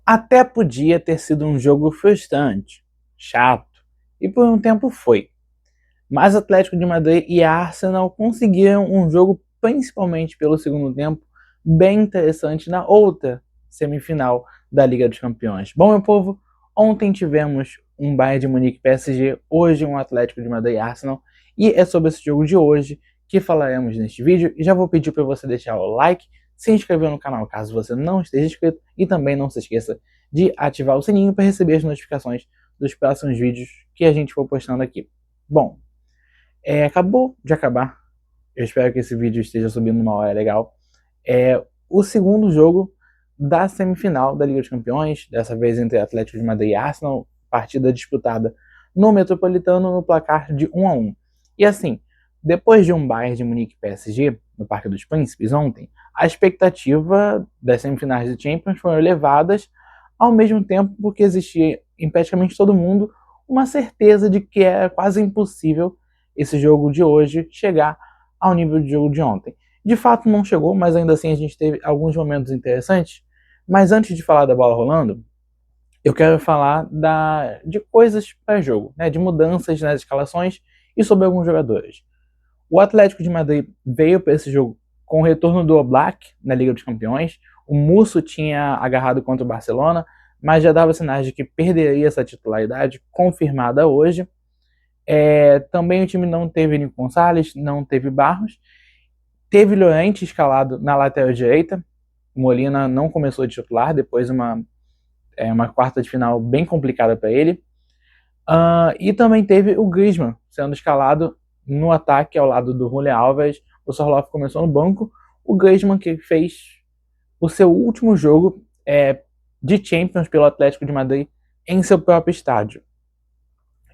Até podia ter sido um jogo frustrante, chato, e por um tempo foi. Mas Atlético de Madrid e Arsenal conseguiram um jogo, principalmente pelo segundo tempo, bem interessante na outra semifinal da Liga dos Campeões. Bom, meu povo, ontem tivemos um Bayern de Munique PSG, hoje um Atlético de Madrid e Arsenal, e é sobre esse jogo de hoje que falaremos neste vídeo. E já vou pedir para você deixar o like, se inscrever no canal caso você não esteja inscrito, e também não se esqueça de ativar o sininho para receber as notificações dos próximos vídeos que a gente for postando aqui. Bom, acabou de acabar. Eu espero que esse vídeo esteja subindo numa hora legal. O segundo jogo da semifinal da Liga dos Campeões, dessa vez entre Atlético de Madrid e Arsenal, partida disputada no Metropolitano no placar de 1-1. E assim, depois de um Bayern de Munique PSG no Parque dos Príncipes ontem, a expectativa das semifinais de Champions foram elevadas, ao mesmo tempo porque existia em praticamente todo mundo uma certeza de que era quase impossível esse jogo de hoje chegar ao nível de jogo de ontem. De fato não chegou, mas ainda assim a gente teve alguns momentos interessantes. Mas antes de falar da bola rolando, eu quero falar de coisas para jogo, né, de mudanças nas escalações e sobre alguns jogadores. O Atlético de Madrid veio para esse jogo com o retorno do Oblak na Liga dos Campeões. O Musso tinha agarrado contra o Barcelona, mas já dava sinais de que perderia essa titularidade, confirmada hoje. Também o time não teve Nico Gonçalves, não teve Barros. Teve Llorente escalado na lateral direita. O Molina não começou de titular, depois uma quarta de final bem complicada para ele. E também teve o Griezmann sendo escalado no ataque ao lado do Julián Álvares. O Sorloth começou no banco. O Griezmann, que fez o seu último jogo de Champions pelo Atlético de Madrid em seu próprio estádio.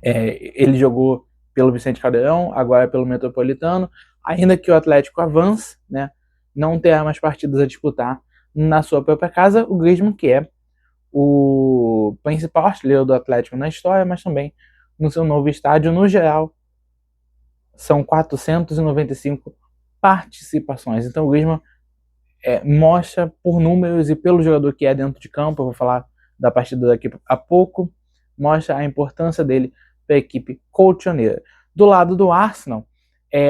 Ele jogou pelo Vicente Calderón, agora pelo Metropolitano. Ainda que o Atlético avance, né, não terá mais partidas a disputar na sua própria casa, o Griezmann, que é o principal artilheiro do Atlético na história, mas também no seu novo estádio. No geral, são 495 participações. Então o Griezmann mostra por números e pelo jogador que é dentro de campo, eu vou falar da partida daqui a pouco, mostra a importância dele para a equipe colchoneira. Do lado do Arsenal,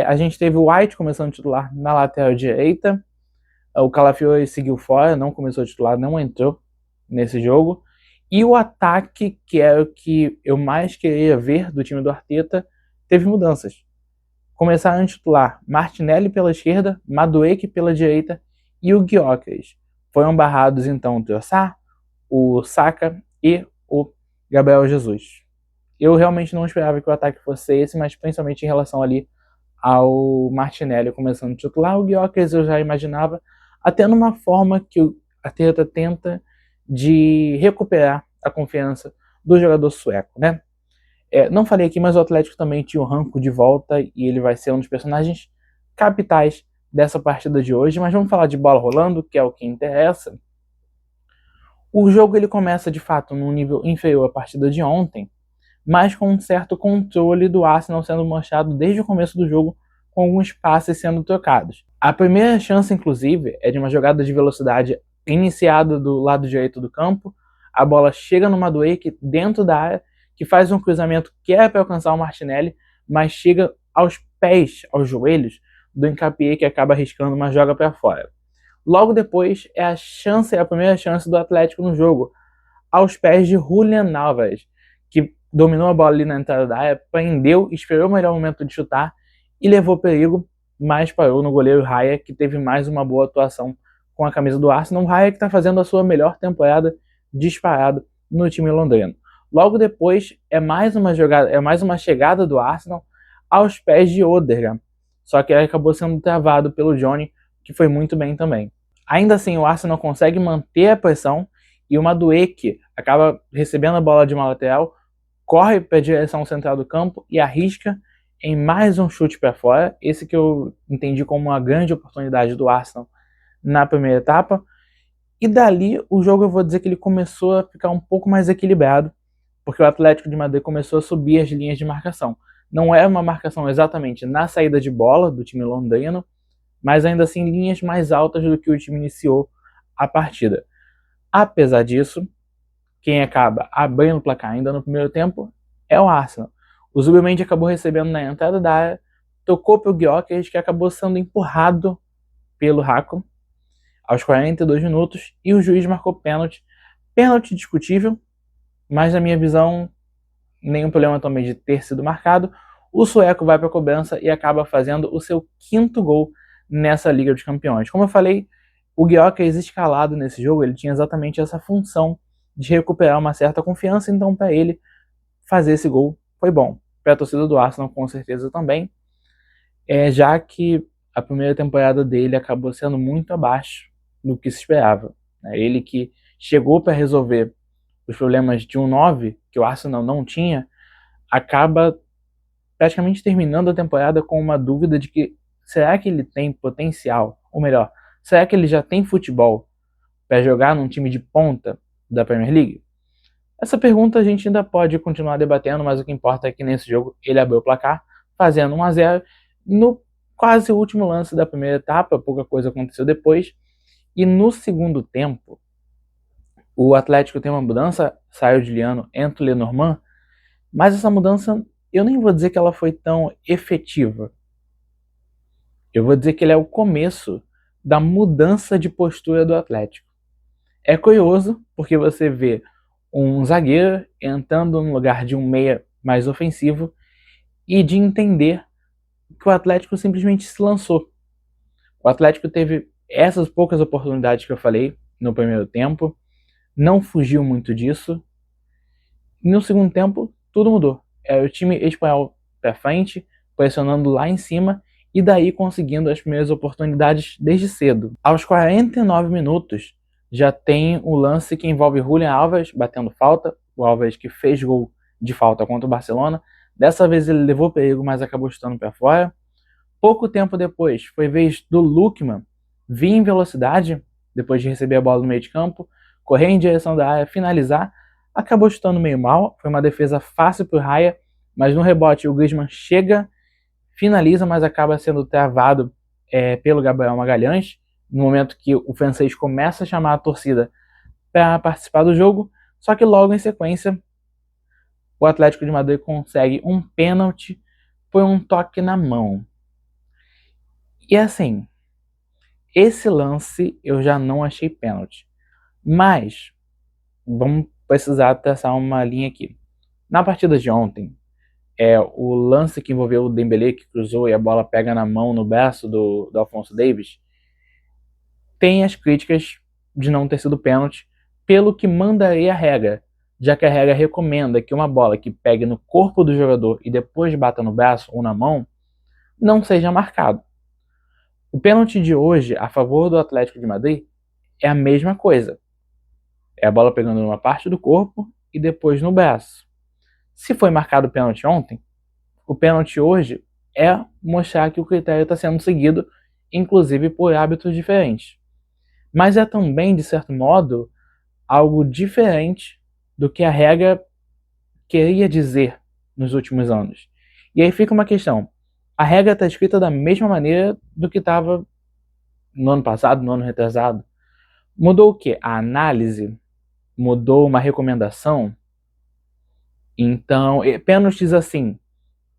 a gente teve o White começando a titular na lateral direita, o Calafiori seguiu fora, não começou a titular, não entrou nesse jogo, e o ataque, que era o que eu mais queria ver do time do Arteta, teve mudanças. Começaram a titular Martinelli pela esquerda, Madueke pela direita e o Gyökeres. Foram barrados então o Trossard, o Saka e o Gabriel Jesus. Eu realmente não esperava que o ataque fosse esse, mas principalmente em relação ali ao Martinelli começando a titular. O Gyökeres eu já imaginava, até numa forma que o Arteta tenta de recuperar a confiança do jogador sueco, né? Não falei aqui, mas o Atlético também tinha o Ranco de volta e ele vai ser um dos personagens capitais dessa partida de hoje. Mas vamos falar de bola rolando, que é o que interessa. O jogo ele começa de fato num nível inferior à partida de ontem, mas com um certo controle do Arsenal sendo mostrado desde o começo do jogo, com alguns passes sendo trocados. A primeira chance, inclusive, é de uma jogada de velocidade iniciada do lado direito do campo. A bola chega no Madueke dentro da área, que faz um cruzamento que é para alcançar o Martinelli, mas chega aos pés, aos joelhos do Nkapie, que acaba arriscando uma joga para fora. Logo depois é a primeira chance do Atlético no jogo, aos pés de Julián Álvares, que dominou a bola ali na entrada da área, prendeu, esperou o melhor momento de chutar e levou perigo, mas parou no goleiro Raya, que teve mais uma boa atuação com a camisa do Arsenal. O Raya que está fazendo a sua melhor temporada disparado no time londrino. Logo depois é mais uma chegada do Arsenal aos pés de Odegaard, só que ele acabou sendo travado pelo Johnny, que foi muito bem também. Ainda assim, o Arsenal consegue manter a pressão e o Madueke acaba recebendo a bola de uma lateral, corre para a direção central do campo e arrisca em mais um chute para fora, esse que eu entendi como uma grande oportunidade do Arsenal na primeira etapa. E dali o jogo eu vou dizer que ele começou a ficar um pouco mais equilibrado, porque o Atlético de Madrid começou a subir as linhas de marcação. Não é uma marcação exatamente na saída de bola do time londrino, mas ainda assim linhas mais altas do que o time iniciou a partida. Apesar disso, quem acaba abrindo o placar ainda no primeiro tempo é o Arsenal. O Zubimendi acabou recebendo na entrada da área, tocou para o Gyökeres, que acabou sendo empurrado pelo Hakan aos 42 minutos, e o juiz marcou pênalti. Pênalti discutível, mas na minha visão, nenhum problema também de ter sido marcado. O sueco vai para a cobrança e acaba fazendo o seu 5º gol nessa Liga dos Campeões. Como eu falei, o Gyökeres escalado nesse jogo, ele tinha exatamente essa função de recuperar uma certa confiança, então para ele fazer esse gol foi bom. Para a torcida do Arsenal, com certeza também, já que a primeira temporada dele acabou sendo muito abaixo do que se esperava. Ele que chegou para resolver os problemas de um 9, que o Arsenal não tinha, acaba praticamente terminando a temporada com uma dúvida de que será que ele tem potencial? Ou melhor, será que ele já tem futebol para jogar num time de ponta da Premier League? Essa pergunta a gente ainda pode continuar debatendo, mas o que importa é que nesse jogo ele abriu o placar, fazendo 1-0 no quase último lance da primeira etapa, pouca coisa aconteceu depois, e no segundo tempo, o Atlético tem uma mudança, sai o Giuliano, entra o Lenormand, mas essa mudança, eu nem vou dizer que ela foi tão efetiva. Eu vou dizer que ele é o começo da mudança de postura do Atlético. É curioso, porque você vê um zagueiro entrando no lugar de um meia mais ofensivo e de entender que o Atlético simplesmente se lançou. O Atlético teve essas poucas oportunidades que eu falei no primeiro tempo, não fugiu muito disso. E no segundo tempo, tudo mudou. Era o time espanhol para frente, pressionando lá em cima e daí conseguindo as primeiras oportunidades desde cedo. Aos 49 minutos, já tem o lance que envolve Julián Álvares batendo falta, o Álvares que fez gol de falta contra o Barcelona. Dessa vez ele levou perigo, mas acabou chutando para fora. Pouco tempo depois, foi vez do Lookman vir em velocidade, depois de receber a bola no meio de campo, correr em direção da área, finalizar, acabou chutando meio mal, foi uma defesa fácil para o Raya, mas no rebote o Griezmann chega, finaliza, mas acaba sendo travado pelo Gabriel Magalhães, no momento que o francês começa a chamar a torcida para participar do jogo, só que logo em sequência o Atlético de Madrid consegue um pênalti por um toque na mão. E assim, esse lance eu já não achei pênalti, mas vamos precisar traçar uma linha aqui. Na partida de ontem, o lance que envolveu o Dembélé, que cruzou e a bola pega na mão, no braço do Alphonso Davies, tem as críticas de não ter sido pênalti, pelo que mandaria a regra, já que a regra recomenda que uma bola que pegue no corpo do jogador e depois bata no braço ou na mão, não seja marcado. O pênalti de hoje, a favor do Atlético de Madrid, é a mesma coisa. É a bola pegando numa parte do corpo e depois no braço. Se foi marcado o pênalti ontem, o pênalti hoje é mostrar que o critério está sendo seguido, inclusive por árbitros diferentes. Mas é também, de certo modo, algo diferente do que a regra queria dizer nos últimos anos. E aí fica uma questão. A regra está escrita da mesma maneira do que estava no ano passado, no ano retrasado. Mudou o quê? A análise? Mudou uma recomendação? Então, pênaltis assim,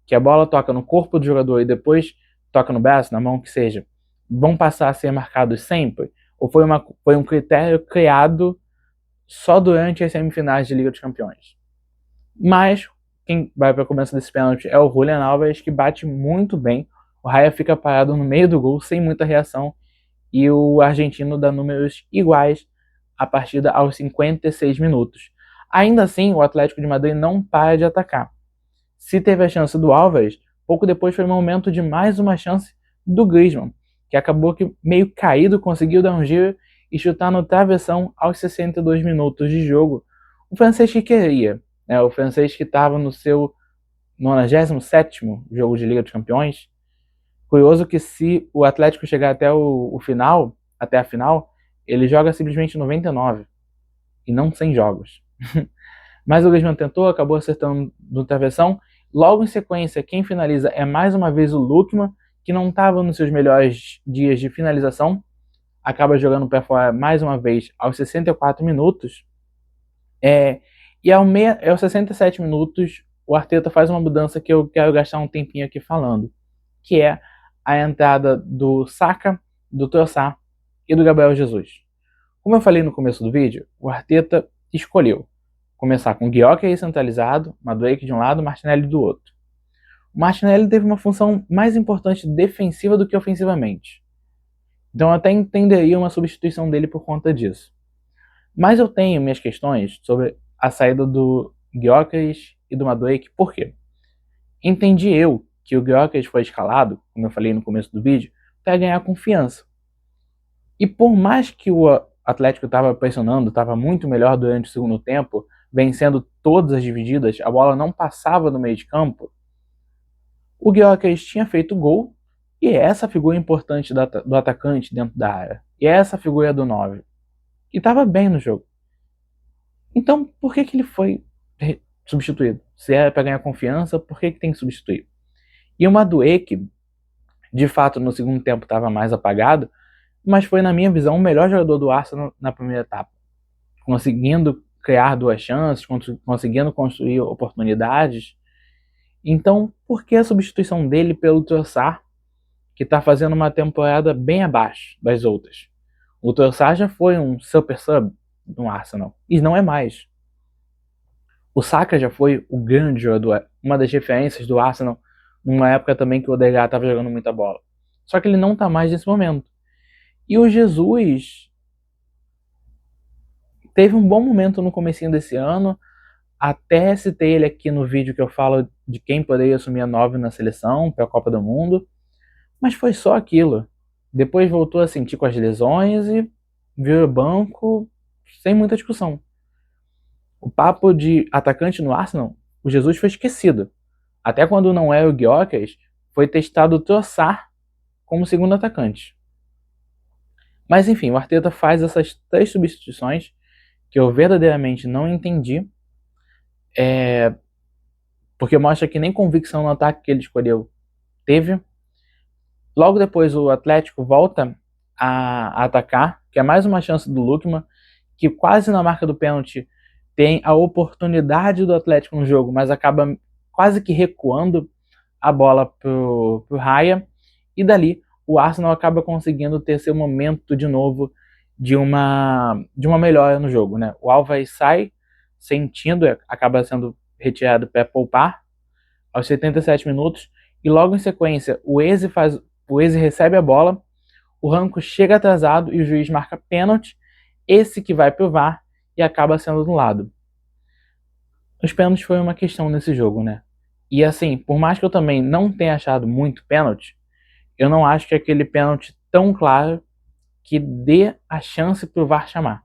que a bola toca no corpo do jogador e depois toca no braço, na mão, que seja, vão passar a ser marcados sempre? Ou foi um critério criado só durante as semifinais de Liga dos Campeões? Mas quem vai para a cobrança desse pênalti é o Julián Álvares, que bate muito bem. O Raya fica parado no meio do gol, sem muita reação, e o argentino dá números iguais a partida aos 56 minutos. Ainda assim, o Atlético de Madrid não para de atacar. Se teve a chance do Álvares, pouco depois foi o momento de mais uma chance do Griezmann, que acabou que meio caído conseguiu dar um giro e chutar no travessão aos 62 minutos de jogo. O francês que queria, o francês que estava no seu 97º jogo de Liga dos Campeões. Curioso que se o Atlético chegar até até a final, ele joga simplesmente 99 e não 100 jogos. Mas o Griezmann tentou, acabou acertando no travessão. Logo em sequência, quem finaliza é mais uma vez o Lookman, que não estava nos seus melhores dias de finalização. Acaba jogando para fora mais uma vez aos 64 minutos. E aos 67 minutos, o Arteta faz uma mudança que eu quero gastar um tempinho aqui falando, que é a entrada do Saka, do Trossard e do Gabriel Jesus. Como eu falei no começo do vídeo, o Arteta escolheu começar com o Gyökeres centralizado, Madueke de um lado, Martinelli do outro. O Martinelli teve uma função mais importante defensiva do que ofensivamente. Então eu até entenderia uma substituição dele por conta disso. Mas eu tenho minhas questões sobre a saída do Gyökeres e do Madueke. Por quê? Entendi eu que o Gyökeres foi escalado, como eu falei no começo do vídeo, para ganhar confiança. E por mais que o Atlético estava pressionando, estava muito melhor durante o segundo tempo, vencendo todas as divididas, a bola não passava no meio de campo, o Gyökeres tinha feito gol, e é essa figura importante do atacante dentro da área. E é essa figura do 9. E estava bem no jogo. Então, por que ele foi substituído? Se era para ganhar confiança, por que tem que substituir? E o Madueke, de fato, no segundo tempo estava mais apagado, mas foi, na minha visão, o melhor jogador do Arsenal na primeira etapa. Conseguindo criar duas chances, conseguindo construir oportunidades. Então, por que a substituição dele pelo Trossard, que está fazendo uma temporada bem abaixo das outras? O Trossard já foi um super sub no Arsenal, e não é mais. O Saka já foi o grande jogador, uma das referências do Arsenal, numa época também que o Odegaard estava jogando muita bola. Só que ele não está mais nesse momento. E o Jesus teve um bom momento no comecinho desse ano, até citei ele aqui no vídeo que eu falo de quem poderia assumir a 9 na seleção para a Copa do Mundo, mas foi só aquilo. Depois voltou a sentir com as lesões e virou banco sem muita discussão. O papo de atacante no Arsenal, o Jesus foi esquecido. Até quando não era o Gyökeres, foi testado o Trossard como segundo atacante. Mas enfim, o Arteta faz essas 3 substituições que eu verdadeiramente não entendi, porque mostra que nem convicção no ataque que ele escolheu teve. Logo depois o Atlético volta a atacar, que é mais uma chance do Lookman, que quase na marca do pênalti tem a oportunidade do Atlético no jogo, mas acaba quase que recuando a bola pro Raya, e dali o Arsenal acaba conseguindo ter seu momento de novo de uma melhora no jogo, né? O Alves sai sentindo, acaba sendo retirado para poupar aos 77 minutos, e logo em sequência o Eze recebe a bola, o Ranco chega atrasado e o juiz marca pênalti, esse que vai pro VAR e acaba sendo anulado. Os pênaltis foi uma questão nesse jogo, né? E assim, por mais que eu também não tenha achado muito pênalti, eu não acho que é aquele pênalti tão claro que dê a chance pro VAR chamar.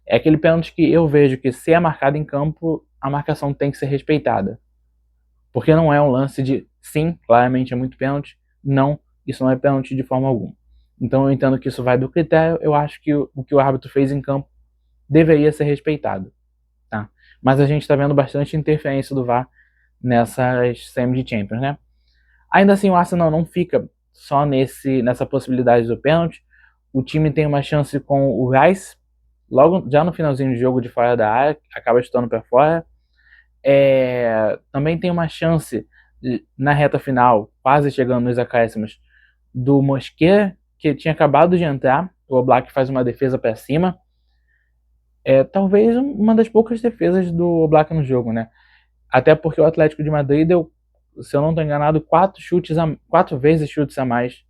É aquele pênalti que eu vejo que, se é marcado em campo, a marcação tem que ser respeitada. Porque não é um lance de, sim, claramente é muito pênalti, não, isso não é pênalti de forma alguma. Então eu entendo que isso vai do critério, eu acho que o que o árbitro fez em campo deveria ser respeitado. Tá? Mas a gente está vendo bastante interferência do VAR nessas semi de Champions, né? Ainda assim, o Arsenal não fica só nessa possibilidade do pênalti. O time tem uma chance com o Rice, logo já no finalzinho do jogo, de fora da área, acaba chutando para fora. Também tem uma chance na reta final, quase chegando nos acréscimos, do Mosquera, que tinha acabado de entrar. O Oblak faz uma defesa para cima. Talvez uma das poucas defesas do Oblak no jogo, né? Até porque o Atlético de Madrid deu, se eu não estou enganado, 4 vezes chutes a mais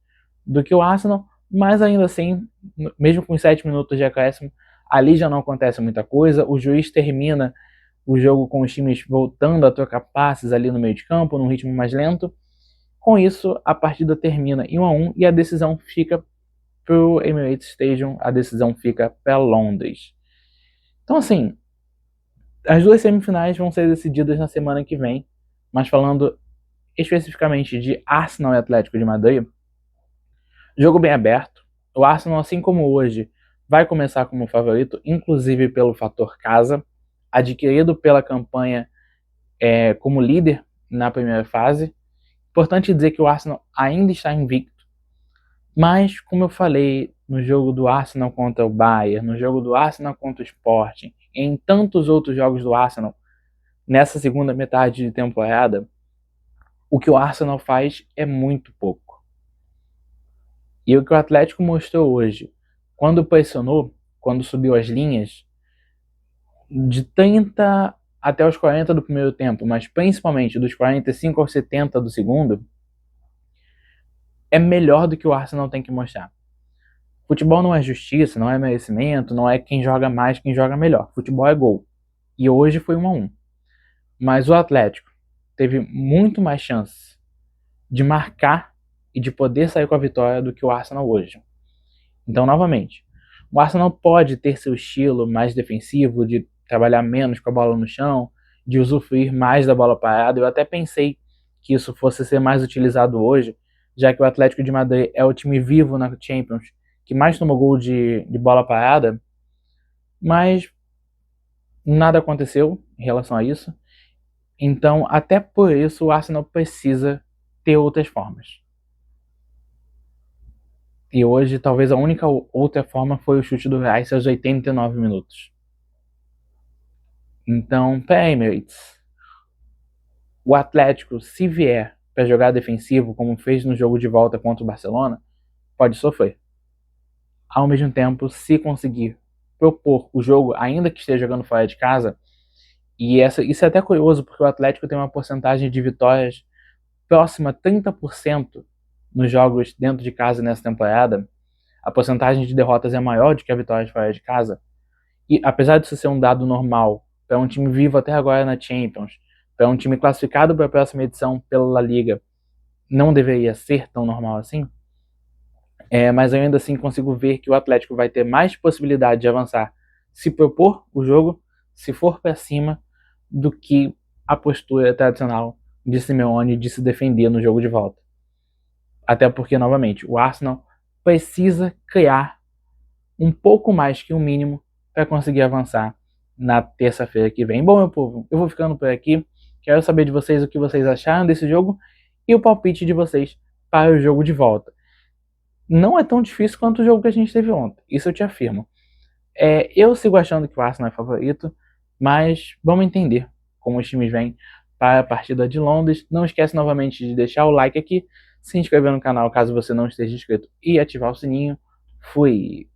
do que o Arsenal, mas ainda assim, mesmo com 7 minutos de acréscimo, ali já não acontece muita coisa. O juiz termina o jogo com os times voltando a trocar passes ali no meio de campo, num ritmo mais lento. Com isso, a partida termina em 1-1 e a decisão fica para o Emirates Stadium, a decisão fica para Londres. Então, assim, as 2 semifinais vão ser decididas na semana que vem, mas falando especificamente de Arsenal e Atlético de Madrid, jogo bem aberto. O Arsenal, assim como hoje, vai começar como favorito, inclusive pelo fator casa, adquirido pela campanha como líder na primeira fase. Importante dizer que o Arsenal ainda está invicto, mas, como eu falei no jogo do Arsenal contra o Bayern, no jogo do Arsenal contra o Sporting em tantos outros jogos do Arsenal nessa segunda metade de temporada, o que o Arsenal faz é muito pouco. E o que o Atlético mostrou hoje, quando pressionou, quando subiu as linhas, de 30 até os 40 do primeiro tempo, mas principalmente dos 45 aos 70 do segundo, é melhor do que o Arsenal tem que mostrar. Futebol não é justiça, não é merecimento, não é quem joga mais, quem joga melhor. Futebol é gol. E hoje foi 1-1. Mas o Atlético teve muito mais chance de marcar e de poder sair com a vitória do que o Arsenal hoje. Então, novamente, o Arsenal pode ter seu estilo mais defensivo, de trabalhar menos com a bola no chão, de usufruir mais da bola parada. Eu até pensei que isso fosse ser mais utilizado hoje, já que o Atlético de Madrid é o time vivo na Champions que mais tomou gol de bola parada, mas nada aconteceu em relação a isso. Então, até por isso, o Arsenal precisa ter outras formas. E hoje, talvez a única outra forma foi o chute do Rice aos 89 minutos. Então, para Emirates, o Atlético, se vier para jogar defensivo, como fez no jogo de volta contra o Barcelona, pode sofrer. Ao mesmo tempo, se conseguir propor o jogo, ainda que esteja jogando fora de casa, e isso é até curioso, porque o Atlético tem uma porcentagem de vitórias próxima a 30% nos jogos dentro de casa nessa temporada. A porcentagem de derrotas é maior do que a vitória de fora de casa. E apesar disso ser um dado normal para um time vivo até agora na Champions, para um time classificado para a próxima edição pela La Liga, não deveria ser tão normal assim. Mas eu ainda assim consigo ver que o Atlético vai ter mais possibilidade de avançar se propor o jogo, se for para cima, do que a postura tradicional de Simeone de se defender no jogo de volta. Até porque, novamente, o Arsenal precisa criar um pouco mais que o mínimo para conseguir avançar na terça-feira que vem. Bom, meu povo, eu vou ficando por aqui. Quero saber de vocês o que vocês acharam desse jogo e o palpite de vocês para o jogo de volta. Não é tão difícil quanto o jogo que a gente teve ontem, isso eu te afirmo. Eu sigo achando que o Arsenal é favorito, mas vamos entender como os times vêm para a partida de Londres. Não esquece novamente de deixar o like aqui, se inscrever no canal caso você não esteja inscrito e ativar o sininho. Fui!